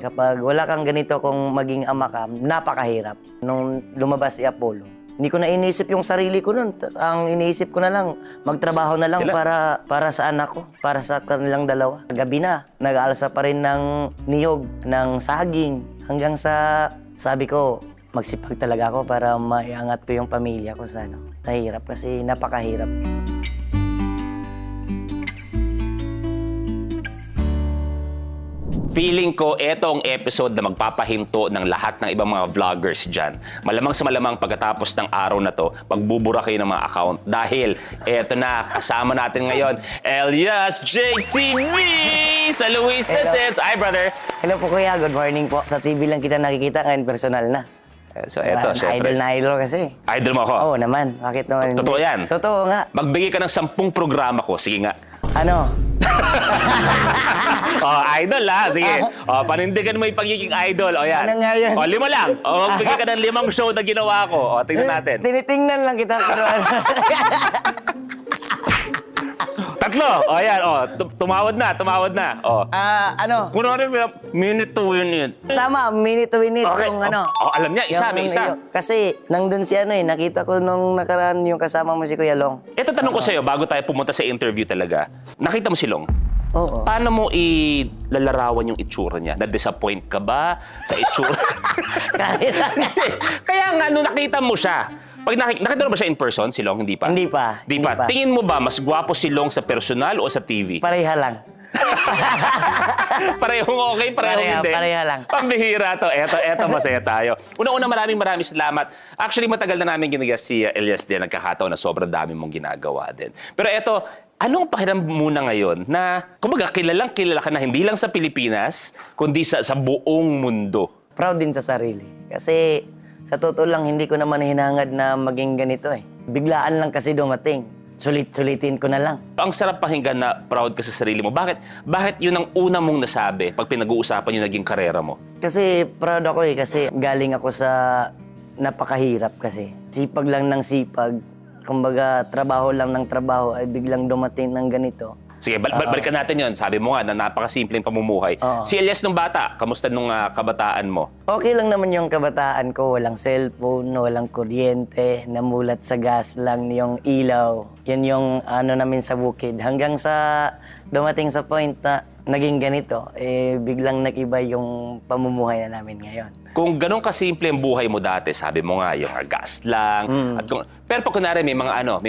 Kapag wala kang ganito kung maging ama ka, napakahirap. Nung lumabas si Apollo, hindi ko na iniisip yung sarili ko nun. Ang iniisip ko na lang, magtrabaho na lang para sa anak ko, para sa kanilang dalawa. Gabi na, nag-aalsa pa rin ng niyog, ng saging, hanggang sa sabi ko, magsipag talaga ako para maiangat ko yung pamilya ko sa ano. Nahirap kasi napakahirap. Feeling ko, ito ang episode na magpapahinto ng lahat ng ibang mga vloggers dyan. Malamang sa malamang pagkatapos ng araw na to, magbubura kayo ng mga account. Dahil, eto na, kasama natin ngayon, Elias JTV sa Luis Nasets. Hi, brother! Hello po kuya, good morning po. Sa TV lang kita nakikita, ngayon personal na. So, eto, syempre. Idol na idol kasi. Idol mo ako? Oo naman, bakit naman? Totoo yan? Totoo nga. Magbigay ka ng 10 programa ko. Sige nga. Ano? Idol ha. Sige. Panindigan mo yung pagiging idol. O yan. Ano nga yun? 5 lang. Magbigay ka ng 5 show na ginawa ko. Tingnan natin. Tinitingnan lang kita. Pero ano? 3. Yan. Tumawad na. Ano? Kung ano rin, minute to minute. Tama, minute to minute. Okay. Yung ano. Alam niya, isa. Kasi, nandun si ano nakita ko nung nakaraan yung kasama mo si Kuya Long. Ito tanong ko sa'yo, bago tayo pumunta sa interview talaga. Nakita mo si Long? Oo. Paano mo ilalarawan yung itsura niya? Na-disappoint ka ba sa itsura? Kaya nga, nung nakita mo siya, pag nakita mo ba siya in person, si Long? Hindi pa? Hindi pa. Hindi pa. Tingin mo ba, mas gwapo si Long sa personal o sa TV? Pareha lang. Parehong okay, parehong hindi. Pareha lang. Pambihira to. Eto, masaya tayo. Una-una, maraming salamat. Actually, matagal na namin ginigas si Elias din. Nagkakataon na sobrang dami mong ginagawa din. Pero eto, anong pakiramdam muna ngayon na, kumbaga, kilala ka na hindi lang sa Pilipinas, kundi sa buong mundo? Proud din sa sarili. Kasi, sa totoo lang, hindi ko naman hinangad na maging ganito eh. Biglaan lang kasi dumating. Sulit-sulitin ko na lang. Ang sarap pakinggan na proud ka sa sarili mo. Bakit yun ang una mong nasabi pag pinag-uusapan yung naging karera mo? Kasi proud ako eh. Kasi galing ako sa napakahirap kasi. Sipag lang ng sipag. Kumbaga, trabaho lang ng trabaho ay biglang dumating ng ganito. Sige, balikan natin yon. Sabi mo nga na napakasimpleng pamumuhay. Si Elias nung bata, kamusta nung kabataan mo? Okay lang naman yung kabataan ko. Walang cellphone, walang kuryente, namulat sa gas lang yung ilaw. Yan yung ano namin sa bukid. Hanggang sa dumating sa point na naging ganito, biglang nag-iba yung pamumuhay na namin ngayon. Kung ganun kasimple ang buhay mo dati, sabi mo nga, yung gas lang. Pero pag kunwari may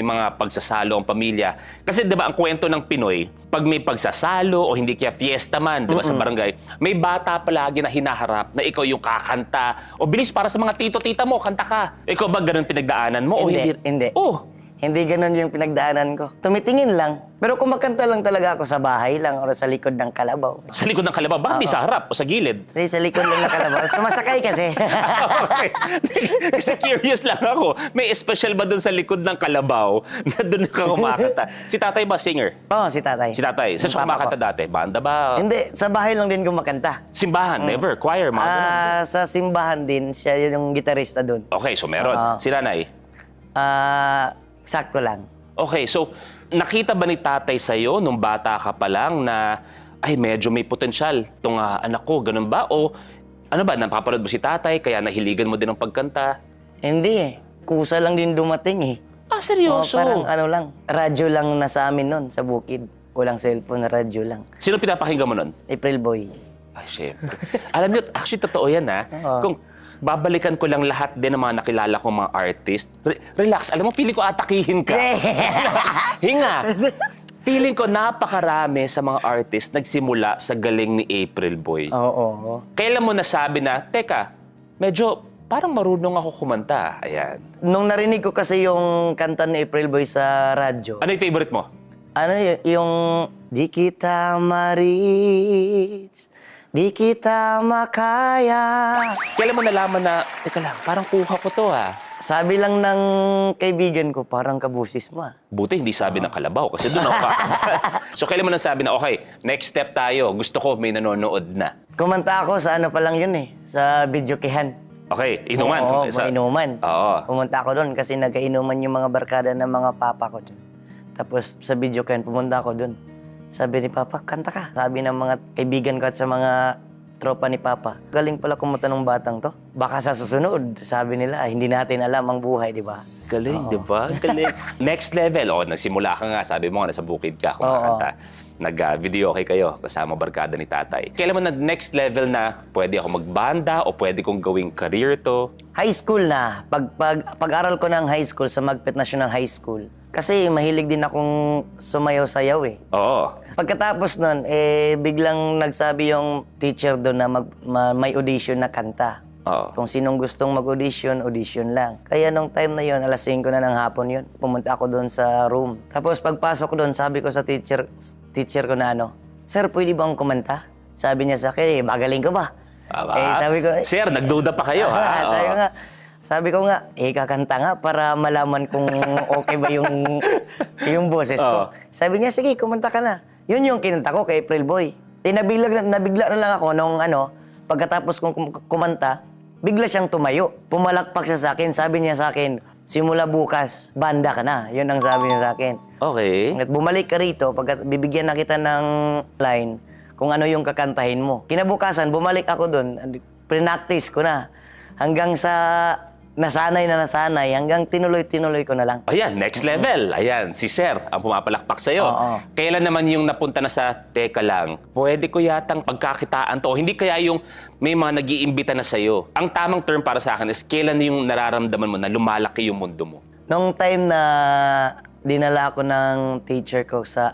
mga pagsasalo ang pamilya. Kasi 'di ba ang kwento ng Pinoy, pag may pagsasalo o hindi kaya fiesta man, 'di ba sa barangay, may bata palagi na hinaharap na ikaw yung kakanta. O bilis para sa mga tito-tita mo, kanta ka. Ikaw ba ganun pinagdaanan mo o hindi? Hindi. Oh. Hindi ganun yung pinagdaanan ko. Tumitingin lang. Pero kumakanta lang talaga ako sa bahay lang o sa likod ng kalabaw. Sa likod ng kalabaw? Bakit di sa harap o sa gilid? Hindi, sa likod lang ng kalabaw. Sumasakay kasi. Okay. Kasi curious lang ako. May special ba dun sa likod ng kalabaw na dun ka kumakanta? Si tatay ba singer? Oo, si tatay. Si tatay. Saan siya kumakanta dati? Banda ba? Hindi, sa bahay lang din kumakanta. Simbahan? Never? Choir? Mga ganun? Sa simbahan din, siya yung gitarista doon. Okay, so meron. Si nanay? Sakto lang. Okay, so nakita ba ni tatay sa'yo nung bata ka pa lang na ay medyo may potensyal itong anak ko, ganun ba? O ano ba, napapanood mo si tatay kaya nahiligan mo din ng pagkanta? Hindi eh. Kusa lang din dumating eh. Seryoso? Parang ano lang, radyo lang nasa amin nun, sa bukid. Walang cellphone, radyo lang. Sino pinapakinggan mo nun? April Boy. Ay, syempre. Alam niyo, actually, totoo yan ha. Kung babalikan ko lang lahat din ng mga nakilala kong mga artist. Relax. Alam mo, feeling ko atakihin ka. Hinga. Feeling ko napakarami sa mga artist nagsimula sa galing ni April Boy. Oo. Kailan mo nasabi na, teka, medyo parang marunong ako kumanta. Ayan. Nung narinig ko kasi yung kanta ni April Boy sa radyo. Ano yung favorite mo? Ano yung di kita ma-reach, di kita makaya. Kailan mo nalaman na, teka lang, parang kuha ko to Sabi lang ng kaibigan ko, parang kabusis mo Buti hindi sabi ng kalabaw kasi doon ako. So kailan mo nasabi na, okay, next step tayo. Gusto ko may nanonood na. Kumanta ako sa ano pa lang yun sa videokehan. Okay, inuman. Oo, inuman. Oo. Pumunta ako doon kasi nagkainuman yung mga barkada ng mga papa ko doon. Tapos sa videokehan, pumunta ako doon. Sabi ni Papa, kanta ka. Sabi ng mga kaibigan ko at sa mga tropa ni Papa. Galing pala kumanta ng batang to. Baka sa susunod, sabi nila, hindi natin alam ang buhay, di ba? Galing, di ba? Galing. Next level, nagsimula ka nga, sabi mo nga, nasa bukid ka, kumakanta. Nag-video okay kayo, kasama barkada ni tatay. Kailan mo na next level na, pwede ako magbanda o pwede kong gawing career to? High school na. Pag-aral ko ng high school sa Magpet National High School. Kasi mahilig din akong sumayaw-sayaw eh. Oo. Pagkatapos nun, biglang nagsabi yung teacher doon na may audition na kanta. Oo. Kung sinong gustong mag-audition, audition lang. Kaya nung time na yon, alas 5 na ng hapon yon, pumunta ako doon sa room. Tapos pagpasok ko doon, sabi ko sa teacher ko na Sir, pwede ba akong kumanta? Sabi niya sa akin, magaling ka ba? Sabi ko, Sir, nagduda pa kayo, ha? Sabi ko nga, kakanta nga para malaman kung okay ba yung boses ko. Sabi niya, sige, kumanta ka na. Yun yung kinanta ko kay April Boy. Nabigla na lang ako nung pagkatapos kong kumanta, bigla siyang tumayo. Pumalakpak siya sa akin. Sabi niya sa akin, simula bukas, banda ka na. Yun ang sabi niya sa akin. Okay. At bumalik ka rito, bibigyan na kita ng line kung ano yung kakantahin mo. Kinabukasan, bumalik ako doon. Pre-practice ko na. Hanggang sa nasanay, hanggang tinuloy ko na lang. Ayan, next level. Ayan, si Sir ang pumapalakpak sa'yo. Oo. Kailan naman yung napunta na sa, teka lang, pwede ko yatang pagkakitaan to. Hindi kaya yung may mga nag-iimbita na sa'yo. Ang tamang term para sa akin is kailan yung nararamdaman mo na lumalaki yung mundo mo? Nung time na dinala ako ng teacher ko sa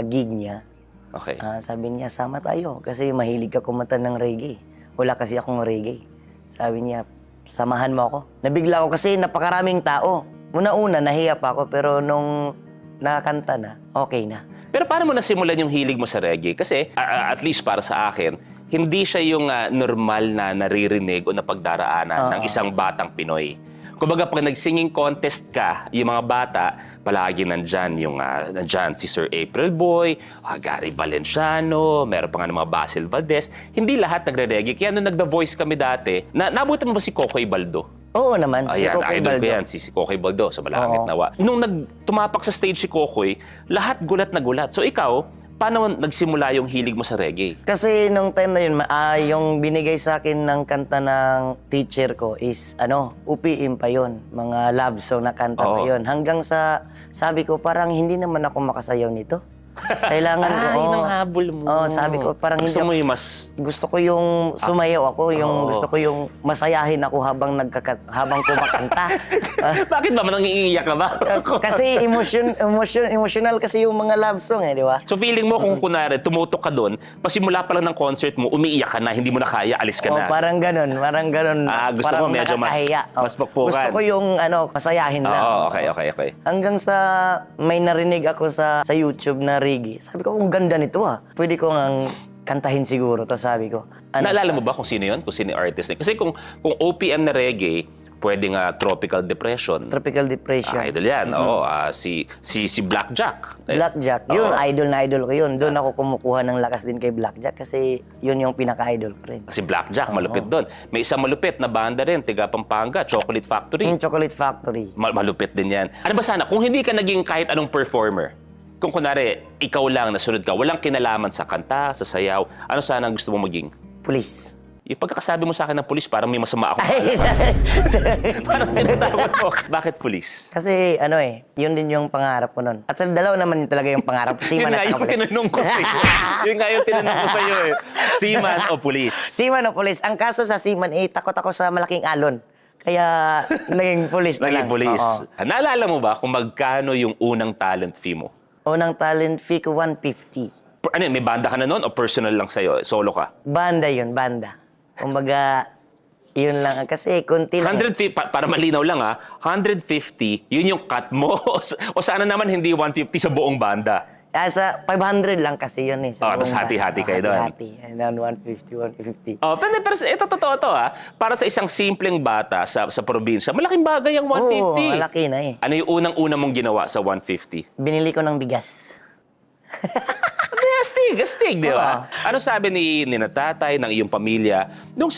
gig niya, Okay. sabi niya, sama tayo kasi mahilig ka kumanta ng reggae. Wala kasi akong reggae. Sabi niya, samahan mo ako. Nabigla ako kasi napakaraming tao. Una-una, nahiya pa ako, pero nung nakakanta na, okay na. Pero paano mo nasimulan yung hilig mo sa reggae? Kasi, at least para sa akin, hindi siya yung normal na naririnig o napagdaraanan ng isang batang Pinoy. Kumbaga, pag nag-singing contest ka, yung mga bata, palagi nandyan si Sir April Boy, Gary Valenciano, meron pa nga ng mga Basil Valdez. Hindi lahat nagre-reggae. Kaya nung nag-The Voice kami dati, nabutan mo ba si Kokoy Baldo? Oo naman. Ayan, Kokoy idol ko Baldo. yan, si Kokoy Baldo sa Malangit Nawa. Nung tumapak sa stage si Kokoy, lahat gulat na gulat. So ikaw, paano nagsimula yung hilig mo sa reggae? Kasi nung time na yun, yung binigay sa akin ng kanta ng teacher ko is, UPM pa yun. Mga love song na kanta pa yun. Hanggang sa, sabi ko, parang hindi naman ako makasayaw nito. Kailangan ko, yun ang habol mo. Sabi ko, parang gusto mo hindi yung mas... Gusto ko yung sumayaw ako, gusto ko yung masayahin ako habang kumakanta. Bakit ba? Nangiiyak ka ba? Kasi emotional kasi yung mga love song di ba? So feeling mo kung kunwari, tumutok ka doon, pasimula pa lang ng concert mo, umiiyak ka na, hindi mo na kaya, alis ka na. Parang ganun. Gusto parang mo medyo mas pagpukan. Gusto ko yung masayahin lang. Okay. Hanggang sa may narinig ako sa YouTube na reggae. Sabi ko, ang ganda nito Pwede ko ngang kantahin siguro to, sabi ko. Naalala mo ba kung sino yun? Kung sino yung artist? Kasi kung OPM na reggae, pwede nga Tropical Depression. Tropical Depression. Idol yan. Si Blackjack. Blackjack. Yun, idol na idol ko yun. Doon ako kumukuha ng lakas din kay Blackjack kasi yun yung pinaka-idol ko rin. Si Blackjack, malupit doon. May isang malupit na banda rin, tiga Pampanga, Chocolate Factory. Chocolate Factory. Malupit din yan. Ano ba sana, kung hindi ka naging kahit anong performer, kung kunwari, ikaw lang, nasunod ka, walang kinalaman sa kanta, sa sayaw, ano sana ang gusto mo maging? Pulis. Yung pagkakasabi mo sa akin ng pulis, parang may masama ako. Parang tinatawag mo. Bakit pulis? Kasi yun din yung pangarap ko nun. At sa dalawa naman yun talaga yung pangarap ko. Yun nga yung tinanong ko sa'yo. Yun nga yung tinanong ko sa'yo Seaman o pulis? Seaman o pulis. Ang kaso sa seaman, takot ako sa malaking alon. Kaya naging pulis na lang. Naging pulis. Naalala mo ba kung magkano yung unang talent fee mo? Unang talent fee ko, 150. May banda ka na noon o personal lang sa'yo? Solo ka? Banda yun, banda. Kumbaga, yun lang. Kasi kunti lang. 150, para malinaw lang 150, yun yung cut mo? O sana naman hindi 150 sa buong banda? Sa 500 lang kasi yun tapos hati-hati kayo doon. Hati-hati. And then 150, 150. Pero ito totoo to Para sa isang simpleng bata sa probinsya, malaking bagay ang 150. Oo, malaki na Ano yung unang-una mong ginawa sa 150? Binili ko ng bigas. Gastig, di ba? Ano sabi ni natatay, ng iyong pamilya, nung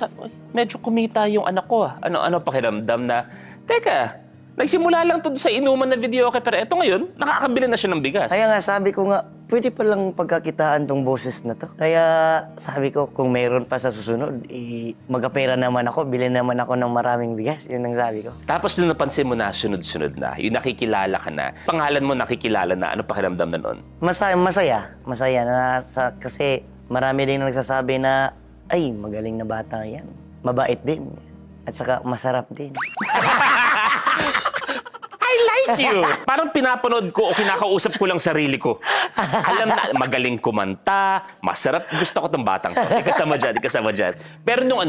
medyo kumita yung anak ko Ano pakiramdam na, teka, nagsimula lang to sa inuman na video pero eto ngayon, nakakabili na siya ng bigas. Kaya nga sabi ko nga, pwede palang pagkakitaan tong boses na to. Kaya sabi ko, kung mayroon pa sa susunod, magapera naman ako, bilhin naman ako ng maraming bigas. Yun ang sabi ko. Tapos nung napansin mo na sunod-sunod na, yung nakikilala ka na, pangalan mo nakikilala na, ano pakiramdam na noon? Masaya na kasi marami din nagsasabi na, ay, magaling na bata yan. Mabait din. At saka masarap din. I like you! Parang pinapanood ko o kinakausap ko lang sarili ko. Alam na, magaling kumanta, masarap. Gusto ko tong batang to. Ikasama dyan. Pero nung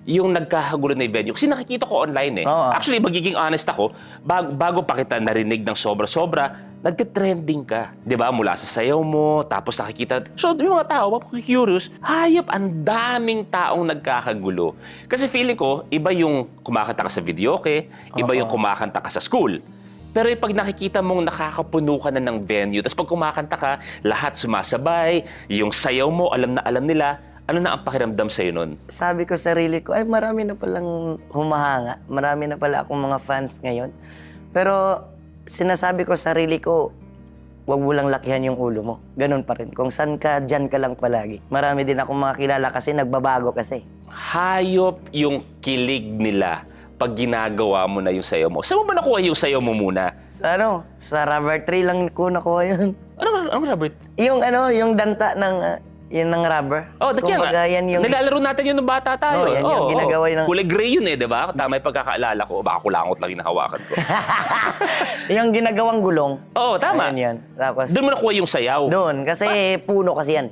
yung nagkahagulo na yung venue, kasi nakikita ko online eh. Oo. Actually, magiging honest ako, bago pa kita narinig ng sobra-sobra, nagte-trending ka. Di ba? Mula sa sayaw mo, tapos nakikita. So, yung mga tao, curious, hayop, ang daming taong nagkakagulo. Kasi feeling ko, iba yung kumakanta ka sa videoke, iba yung kumakanta ka sa school. Pero pag nakikita mong nakakapuno ka na ng venue, tapos pag kumakanta ka, lahat sumasabay, yung sayaw mo, alam na alam nila, ano na ang pakiramdam sa'yo nun? Sabi ko sarili ko, ay marami na palang humahanga. Marami na pala akong mga fans ngayon. Pero sinasabi ko sarili ko, huwag mo lang lakihan yung ulo mo. Ganun pa rin. Kung saan ka, dyan ka lang palagi. Marami din akong mga kilala kasi nagbabago kasi. Hayop yung kilig nila pag ginagawa mo na yung sayaw mo. Saan mo ba nakuha yung sayaw mo muna? Sa rubber tree lang ko nakuha yun. Ano Robert? Yung danta ng, yun ng rubber. Oh, kaya nga. Yan yung... Nilalaro natin yun nung bata tayo. Oo, yan yung ginagawa yun ng... Kulay gray yun eh, di ba? Tama yung pagkakaalala ko. Baka kulangot lang yung nahawakan ko. yung ginagawang gulong. Oo, tama. Ayun yan. Tapos... Doon mo nakuha yung sayaw. Doon, kasi puno kasi yan.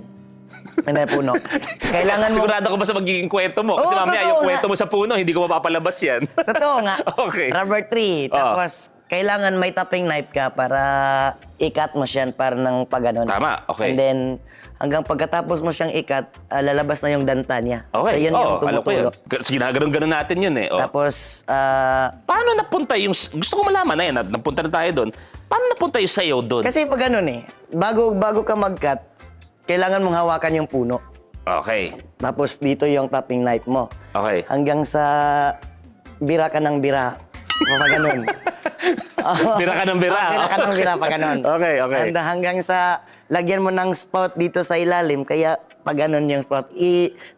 Ano puno? Kailangan mo... Sigurado ka ba sa magiging kwento mo? Kasi Oo, mamaya totoo yung nga. kwento mo sa puno, hindi ko mapapalabas yan. Totoo nga. Okay. Rubber tree. Tapos, kailangan may tapping knife ka para ikat mo siya para ng pagganon. Tama, okay. And then, hanggang pagkatapos mo siyang ikat, lalabas na yung danta niya. Okay, So, yun yung alam ko yun. tumutulo. Ginaganon-ganon natin yun eh. Oh. Tapos, Paano napunta yung... Gusto ko malaman na yan, napunta na tayo doon. Paano napunta yung sayaw doon? kasi pag ganun eh, bago ka mag-cut, kailangan mong hawakan yung puno. Okay. Tapos, dito yung tapping knife mo. Okay. Hanggang sa bira ka ng bira. Pag ganun. Bira ka ng bira. Bira ka ng bira, pag ganun. Okay. Hanggang sa lagyan mo ng spout dito sa ilalim, kaya pag ganun yung spout,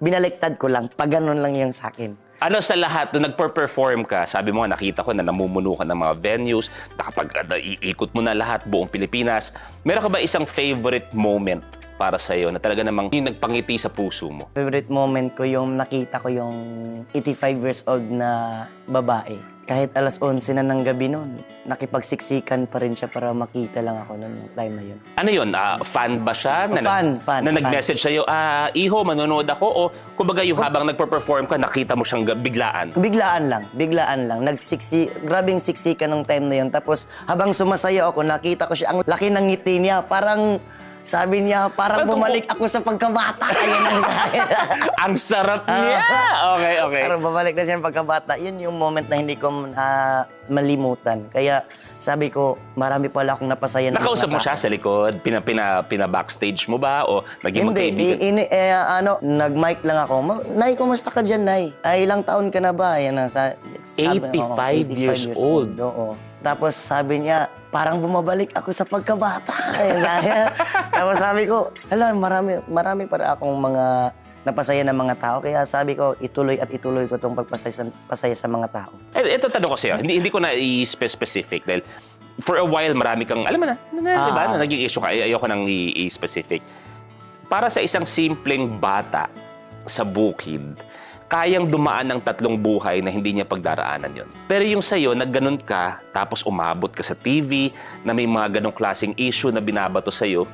binaliktad ko lang, pag ganun lang yung sa akin. Ano sa lahat, nung nagper-perform ka, sabi mo nga, nakita ko na namumuno ka ng mga venues, iikot mo na lahat, buong Pilipinas. Meron ka ba isang favorite moment para sa'yo na talaga namang yung nagpangiti sa puso mo? Favorite moment ko yung nakita ko yung 85 years old na babae. Kahit alas 11 na ng gabi noon, nakipagsiksikan pa rin siya para makita lang ako noon, time na yun. Ano yun? Fan ba siya? Fan. Na nag-message sa'yo, Iho, manonood ako? O kumbaga yung habang nagper-perform ka, nakita mo siyang biglaan? Biglaan lang. Grabing siksikan ng time na yun. Tapos habang sumasayo ako, nakita ko siya, ang laki ng ngiti niya, parang... Sabi niya, parang bumalik ako sa pagkabata. Yun ang sabi. Ang sarap niya! Okay. Parang bumalik na siya ng pagkabata. Yun yung moment na hindi ko malimutan. Kaya sabi ko, marami pala akong napasaya. Nakausap mo siya sa likod? Pina-backstage mo ba? O naging magkaibigan? Nag-mic lang ako. Nay, kumusta ka dyan, Nay? Ay, ilang taon ka na ba? Yan, 85 years old. Oo. Tapos sabi niya, parang bumabalik ako sa pagkabata. Tapos sabi ko, marami para akong mga napasaya ng mga tao. Kaya sabi ko, ituloy ko itong pagpasaya sa mga tao. Ito tanong ko sa'yo, hindi ko na i-specific dahil for a while marami kang, alam mo na diba, na naging issue ka, ayoko nang i-specific. Para sa isang simpleng bata sa bukid, kayang dumaan ng 3 buhay na hindi niya pagdaraanan yon. Pero yung sa'yo, nagganon ka, tapos umabot ka sa TV, na may mga ganong klaseng issue na binabato sa'yo,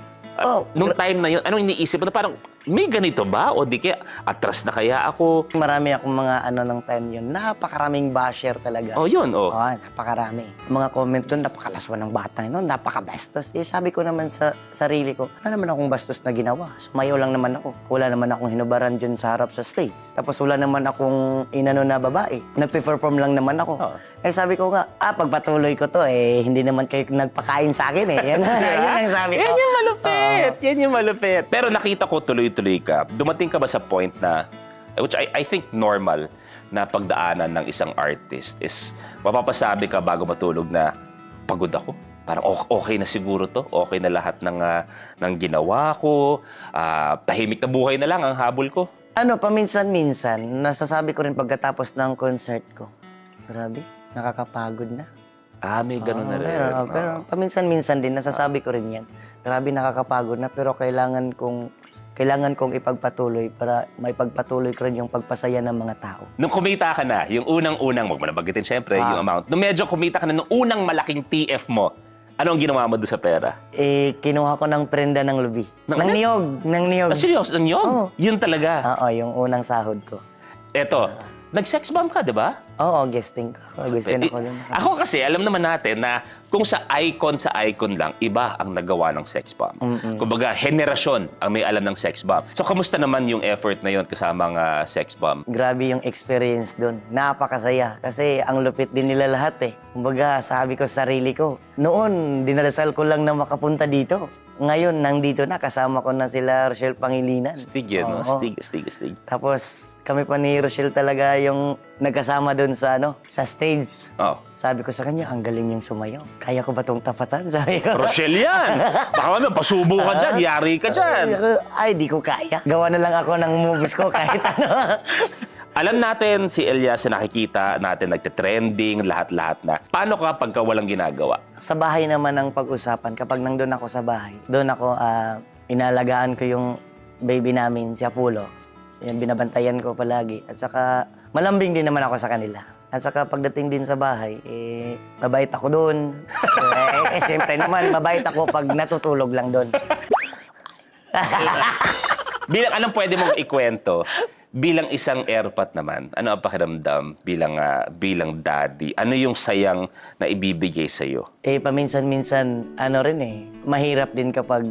nung time na yun, anong iniisip mo na parang, may ganito ba? O di kaya, atras na kaya ako? Marami akong mga ng time yun. Napakaraming basher talaga. Yun. Napakarami. Mga comment doon, napakalaswa ng bata yun, napakabastos. Sabi ko naman sa sarili ko, wala naman akong bastos na ginawa. Sumayaw lang naman ako. Wala naman akong hinubaran dyan sa harap sa stage. Tapos wala naman akong inano na babae. Nagpe-perform lang naman ako. Sabi ko nga, pagpatuloy ko to, hindi naman kayo nagpakain sa akin eh. Yan ang sabi ko. Yan yung malupit. Yan yung malupit. Pero nakita ko tuloy-tuloy ka. Dumating ka ba sa point na, which I think normal, na pagdaanan ng isang artist is mapapasabi ka bago matulog na pagod ako. parang okay na siguro to, okay na lahat ng ginawa ko, tahimik na buhay na lang ang habol ko. Paminsan-minsan, nasasabi ko rin pagkatapos ng concert ko. Grabe, nakakapagod na. May ganun na rin. Pero paminsan-minsan din, nasasabi ko rin yan. Grabe, nakakapagod na, pero kailangan kong ipagpatuloy para maipagpatuloy ko rin yung pagpasaya ng mga tao. Nung kumita ka na, yung unang-unang, wag mo na bagitin syempre, yung amount. Nung medyo kumita ka na, nung unang malaking TF mo, anong ginawa mo doon sa pera? Kinuha ko ng prenda ng lubi. Ng niyog. Seryoso? Ng niyog? Oo. Yun talaga? Oo, yung unang sahod ko. Eto, nag-sex bomb ka, di ba? Oo, guesting ko. Guesting ako dun. Ako kasi, alam naman natin na kung sa icon lang, iba ang nagawa ng sex bomb. Kumbaga, henerasyon ang may alam ng sex bomb. So, kamusta naman yung effort na yun kasama ng sex bomb? Grabe yung experience dun. Napakasaya. Kasi ang lupit din nila lahat eh. Kumbaga, sabi ko sa sarili ko, noon, dinadasal ko lang na makapunta dito. Ngayon, nandito na. Kasama ko na sila Rochelle Pangilinan. Stig yun, no? Oo. Stig. Tapos, kami pa ni Rochelle talaga yung nagkasama doon sa stage. Oh. Sabi ko sa kanya, ang galing yung sumayaw. Kaya ko ba itong tapatan? Sabi ko. Rochelle yan! Baka mami, pasubo ka dyan, yari ka dyan. Ay, di ko kaya. Gawa na lang ako ng moves ko kahit ano. Alam natin si Elias na nakikita natin nagte-trending, lahat-lahat na. Paano kapag walang ginagawa? Sa bahay naman ang pag-usapan. Kapag nandun ako sa bahay, doon ako inalagaan ko yung baby namin, si Apollo. Yan, binabantayan ko palagi. At saka, malambing din naman ako sa kanila. At saka, pagdating din sa bahay, mabait ako doon. Siyempre naman, mabait ako pag natutulog lang doon. Bilang anong pwede mong ikwento? Bilang isang airpot naman, ano ang pakiramdam bilang daddy? Ano yung sayang na ibibigay sa'yo? Paminsan-minsan, mahirap din kapag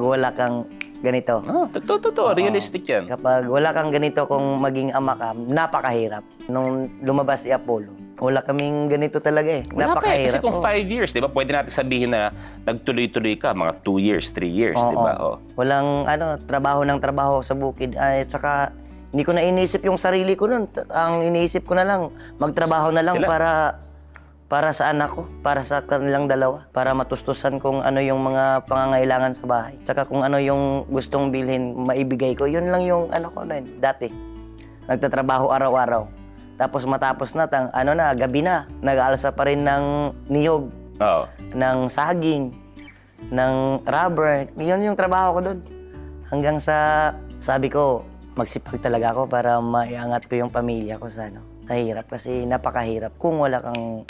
wala kang ganito. Totoo. Realistic yan. Kapag wala kang ganito, kung maging ama ka, napakahirap. Nung lumabas si Apollo, wala kaming ganito talaga eh. Wala pa eh. Kasi Napakahirap. kung 5 years, di ba? Pwede natin sabihin na nagtuloy-tuloy ka, mga 2 years, 3 years, di ba? Oh. Walang trabaho ng trabaho sa bukid. At saka, hindi ko na iniisip yung sarili ko nun. Ang iniisip ko na lang, magtrabaho na lang Sila. para sa anak ko, para sa kanilang dalawa, para matustusan kung ano yung mga pangangailangan sa bahay. Tsaka kung ano yung gustong bilhin, maibigay ko. Yun lang yung ko na dati. Nagtatrabaho araw-araw. Tapos matapos na, gabi na, nag-aalsa pa rin ng niyog, ng saging, ng rubber. Yun yung trabaho ko doon. Hanggang sa, sabi ko, magsipag talaga ako para maiangat ko yung pamilya ko sa hirap. Kasi napakahirap kung wala kang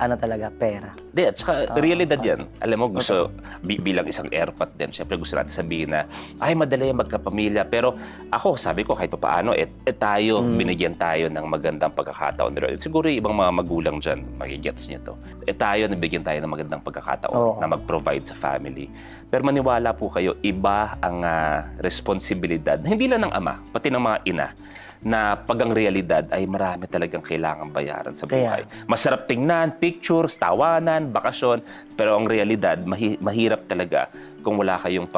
talaga, pera. Di, at saka realidad yan. Alam mo, gusto, bilang isang airpot din, syempre gusto natin sabihin na, ay, madali yung magkapamilya. Pero ako, sabi ko, kahit pa paano, tayo, binigyan tayo ng magandang pagkakataon. Siguro yung ibang mga magulang dyan, magigets niyo to. Tayo, nabigyan tayo ng magandang pagkakataon na mag-provide sa family. Pero maniwala po kayo, iba ang responsibilidad, hindi lang ng ama, pati ng mga ina, na pag ang realidad ay marami talagang kailangan bayaran sa buhay. Masarap tingnan, pictures, tawanan, bakasyon, pero ang realidad, mahirap talaga kung wala kayong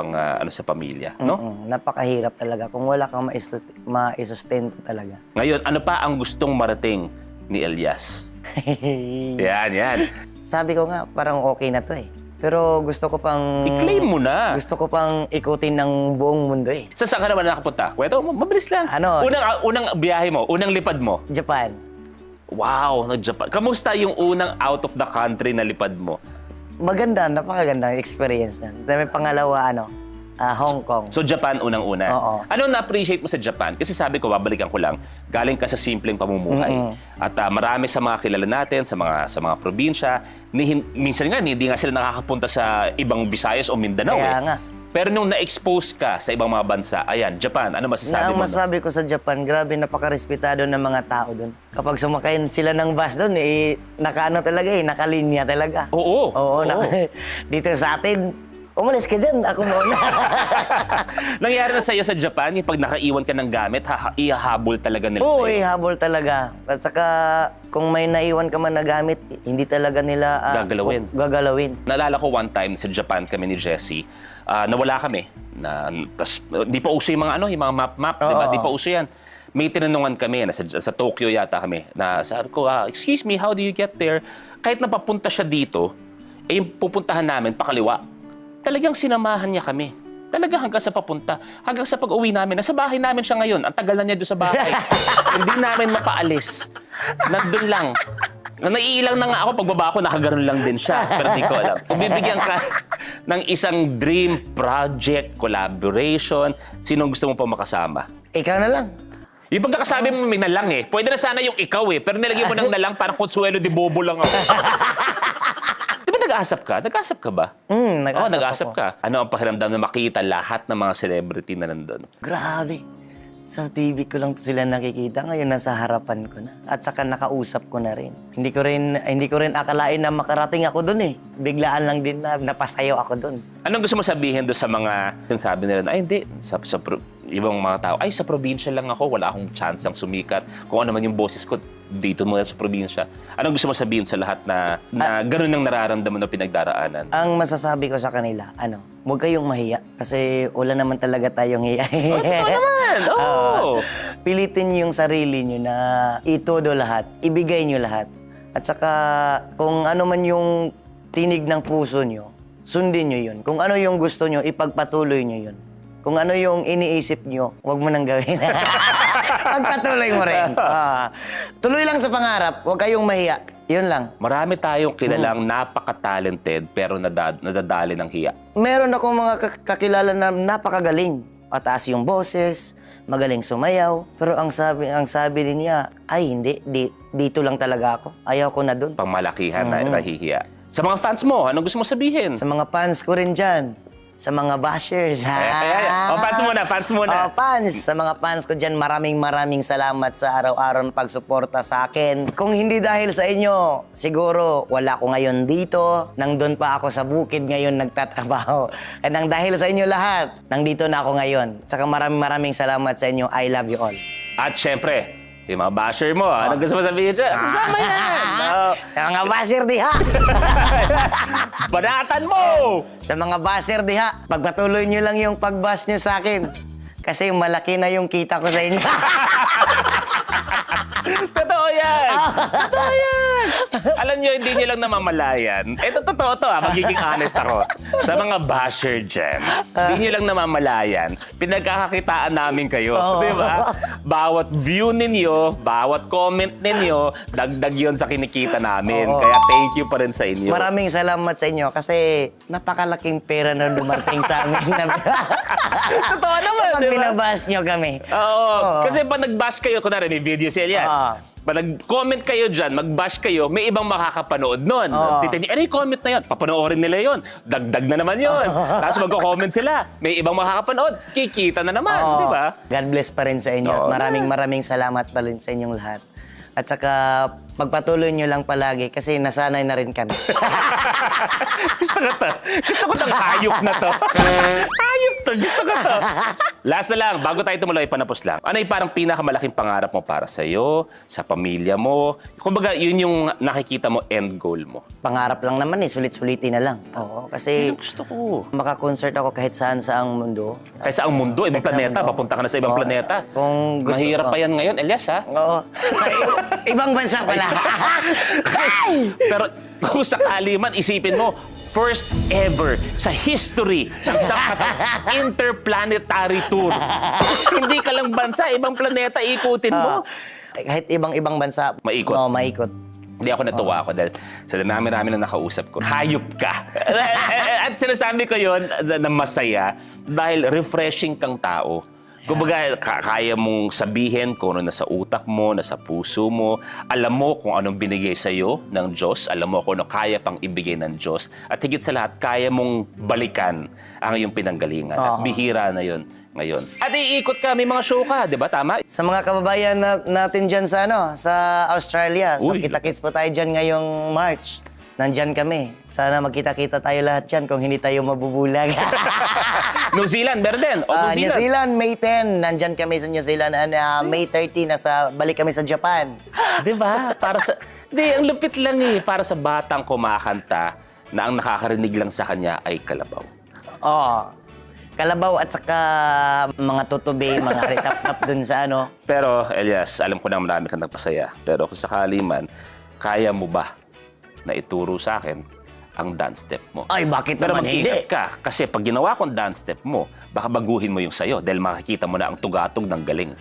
sa pamilya, no? Napakahirap talaga kung wala kang maisustento talaga. Ngayon, ano pa ang gustong marating ni Elias? Yan. Sabi ko nga, parang okay na to eh. Pero gusto ko pang... I-claim mo na. Gusto ko pang ikutin ng buong mundo eh. Saan ka naman nakapunta? Kwento mo, mabilis lang. Unang biyahe mo, unang lipad mo. Japan. Wow, nag-Japan. Kamusta yung unang out of the country na lipad mo? Maganda, napakaganda experience na. May pangalawa, Hong Kong. So, Japan unang-una. Oo. Ano na-appreciate mo sa Japan? Kasi sabi ko, babalikan ko lang, galing ka sa simpleng pamumuhay. At marami sa mga kilala natin, sa mga probinsya, minsan nga, hindi nga sila nakakapunta sa ibang Visayas o Mindanao. Kaya nga. Pero nung na-expose ka sa ibang mga bansa, ayan, Japan, ano masasabi mo? Ang masasabi ko sa Japan, grabe, napakarespetado ng mga tao doon. Kapag sumakay sila ng bus doon, nakalinya talaga. Oo. Dito sa atin, umalis ka dyan, ako muna. Nangyari na sa'yo sa Japan, yung pag nakaiwan ka ng gamit, ihahabol talaga nila Oo, sa'yo. ihabol talaga. At saka, kung may naiwan ka man na gamit, hindi talaga nila gagalawin. Naalala ko one time sa Japan kami ni Jessie, nawala kami. Tas, di pa uso yung mga map, di ba? Di pa uso yan. May tinanungan kami, sa Tokyo yata kami, na sabi ko, excuse me, how do you get there? Kahit napapunta siya dito, Eh, yung pupuntahan namin, pakaliwa. Talagang sinamahan niya kami. Talaga hanggang sa papunta. Hanggang sa pag-uwi namin. Nasa bahay namin siya ngayon. Ang tagal na niya doon sa bahay. Hindi namin mapaalis. Nandun lang. Naiilang na nga ako, pagbaba ko, nakagaroon lang din siya. Pero di ko alam. Kung bibigyan ka ng isang dream project, collaboration, sinong gusto mo pa makasama? Ikaw na lang. Yung pagkakasabi mo may nalang eh. Pwede na sana yung ikaw eh. Pero nilagyan mo ng nalang parang Consuelo de Bobo lang ako. Di ba nag-aasap ka? Nag-aasap ka ba? Oo, nag-aasap ako. ka. Ano ang pakiramdam na makita lahat ng mga celebrity na nandun? Grabe. Sa TV ko lang sila nakikita. Ngayon nasa harapan ko na. At saka nakausap ko na rin. Hindi ko rin akalain na makarating ako doon eh. Biglaan lang din na napasayaw ako doon. Anong gusto mo sabihin doon sa mga sabi nila, ay hindi, ibang mga tao, ay sa probinsya lang ako, wala akong chance ang sumikat. Kung ano man yung boses ko, dito muna sa probinsya. Anong gusto mo sabihin sa lahat na ganun ang nararamdaman o pinagdaraanan? Ang masasabi ko sa kanila, huwag kayong mahiya. Kasi wala naman talaga tayong hiya. Totoo naman! Oo! Pilitin niyo yung sarili niyo na itodo lahat. Ibigay niyo lahat. At saka kung ano man yung tinig ng puso niyo, sundin niyo yun. Kung ano yung gusto niyo, ipagpatuloy niyo yun. Kung ano yung iniisip niyo, huwag mo nang gawin. Pagpatuloy mo rin. Tuloy lang sa pangarap, huwag kayong mahiya. Yun lang. Marami tayong kilalang napaka-talented pero nadadali ng hiya. Meron akong mga kakilala na napakagaling. Mataas yung boses, magaling sumayaw. Pero ang sabi din niya, ay hindi, dito lang talaga ako. Ayaw ko na dun. Pangmalakihan na nahihiya. Sa mga fans mo, anong gusto mo sabihin? Sa mga fans ko rin dyan. Sa mga bashers. Fans muna, fans muna. Fans. Sa mga fans ko dyan, maraming salamat sa araw-araw na pagsuporta sa akin. Kung hindi dahil sa inyo, siguro wala ko ngayon dito. Nandun pa ako sa bukid ngayon nagtatrabaho. At nang dahil sa inyo lahat, nandito na ako ngayon. Saka maraming salamat sa inyo. I love you all. At syempre, yung mga basher mo, anong gusto mo sabihin siya? Kasama yan! Sa mga basher diha! Banatan mo! Sa mga basher diha, pagpatuloy nyo lang yung pag-bash nyo sa akin. Kasi malaki na yung kita ko sa inyo. Totoo yan! Totoo yan! Alam nyo, hindi nyo lang namamalayan. Ito, totoo to magiging honest ako. Sa mga basher dyan, hindi nyo lang namamalayan. Pinagkakakitaan namin kayo. Di ba? Bawat view ninyo, bawat comment ninyo, dagdag yun sa kinikita namin. Kaya thank you pa rin sa inyo. Maraming salamat sa inyo kasi napakalaking pera na dumating sa amin. Totoo naman, Pag di ba? binabash nyo kami. Oo. Kasi pag nag-bash kayo, kunwari may video si Elias. Pag nag-comment kayo dyan, mag-bash kayo, may ibang makakapanood nun. Titignan, ano yung comment na yun? Papanoorin nila yun. Dagdag na naman yun. Tapos magko-comment sila. May ibang makakapanood. Kikita na naman, di ba? God bless pa rin sa inyo. Maraming salamat pa rin sa inyong lahat. At saka, pagpatuloy nyo lang palagi kasi nasanay na rin kami. Gusto ko to. Gusto ko tong hayop na to. Hayop to. Gusto ko to. Last na lang, bago tayo tumuloy, panapos lang. Ano yung parang pinakamalaking pangarap mo para sa'yo, sa pamilya mo? Kumbaga, yun yung nakikita mo, end goal mo. Pangarap lang naman sulit-sulitin na lang. Oo, kasi Yun ang gusto ko. maka-concert ako kahit saan sa ang mundo. Kahit sa ang mundo, ibang planeta, papunta ka na sa ibang planeta. Kung gusto Mahirap ko. pa yan ngayon, Elias, ha? Oo. Sa ibang bansa pala. Pero kung sakali man, isipin mo, first ever sa history ng interplanetary tour. Hindi ka lang bansa, ibang planeta ikutin mo. Kahit ibang bansa. Maikot. Oo, maikot. Hindi ako natuwa ako dahil sa dami-rami na nakausap ko. Hayop ka. At sinasabi ko yon na masaya dahil refreshing kang tao. Kumbaga, kaya mong sabihin kung ano nasa utak mo, nasa puso mo. Alam mo kung anong binigay sa'yo ng Diyos. Alam mo kung ano kaya pang ibigay ng Diyos. At higit sa lahat, kaya mong balikan ang iyong pinanggalingan. At bihira na yon ngayon. At iikot ka, may mga show ka, di ba? Tama? Sa mga kababayan natin dyan sa, sa Australia, Uy. so kita-kits po tayo dyan ngayong March. Nandyan kami. Sana magkita-kita tayo lahat dyan kung hindi tayo mabubulag. New Zealand, meron din. O, New Zealand, May 10. Nandyan kami sa New Zealand. May 30, balik kami sa Japan. Di ba? Para sa... Di, ang lupit lang eh. Para sa batang kumakanta na ang nakakarinig lang sa kanya ay kalabaw. Oo. Kalabaw at saka mga tutubi, mga ritap-tap dun sa Pero, Elias, alam ko na marami kang nagpasaya. Pero kung sakali man, kaya mo ba na ituro sa akin ang dance step mo. Ay, bakit Pero naman hindi? mag-ingat ka, kasi pag ginawa ko ang dance step mo, baka baguhin mo yung sayo dahil makikita mo na ang tugatog ng galing.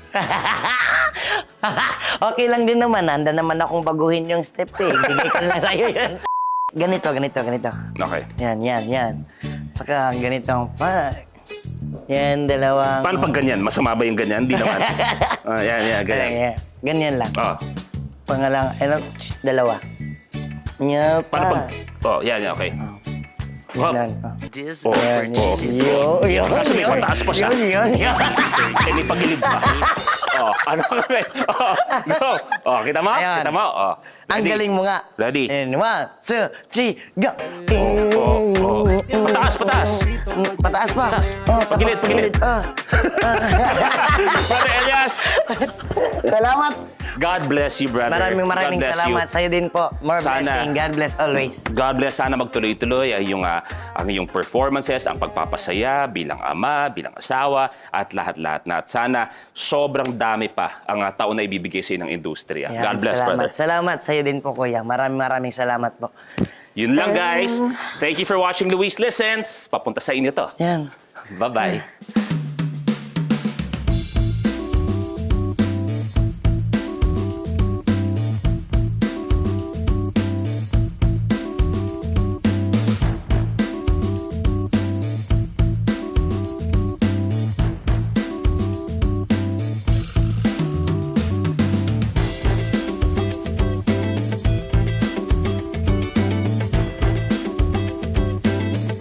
Okay lang din naman. Handa naman akong baguhin yung step eh. Bigay ko lang sa'yo yun. Ganito. Okay. Yan. Saka ganito pa. Yan, dalawang... Paano pag ganyan? Masama ba yung ganyan? Hindi naman. Yan, ganyan. Ayan. Ganyan lang. Oh. Pangalang, dalawa. Nya Paano pa. pag... Oh, yan, okay. Yan. Oh, Yan. oh. Yun. Kaso may pataas pa siya. Yun. Eh, may pagilid pa. Oh, ano kami? Oh, go. Oh, kita mo? Ayan. Kita mo? Oh. Ang Ready? galing mo nga. Ready? And 1, 2, 3, go! Oh. Pataas. Pataas pa. Oh, Pagilid. Brother Elias, Salamat. God bless you, brother. Maraming God bless salamat you. sa'yo din po. More Sana- blessing. God bless always. God bless. Sana magtuloy-tuloy ang iyong performances, ang pagpapasaya bilang ama, bilang asawa, at lahat-lahat na. At sana sobrang dami pa ang taon na ibibigay sa ng industriya. Ayan, God bless, salamat. brother. Salamat sa'yo din po, kuya. Maraming salamat po. Yun lang, guys. Thank you for watching Luis Listens. Papunta sa inyo to. Yan. Bye-bye.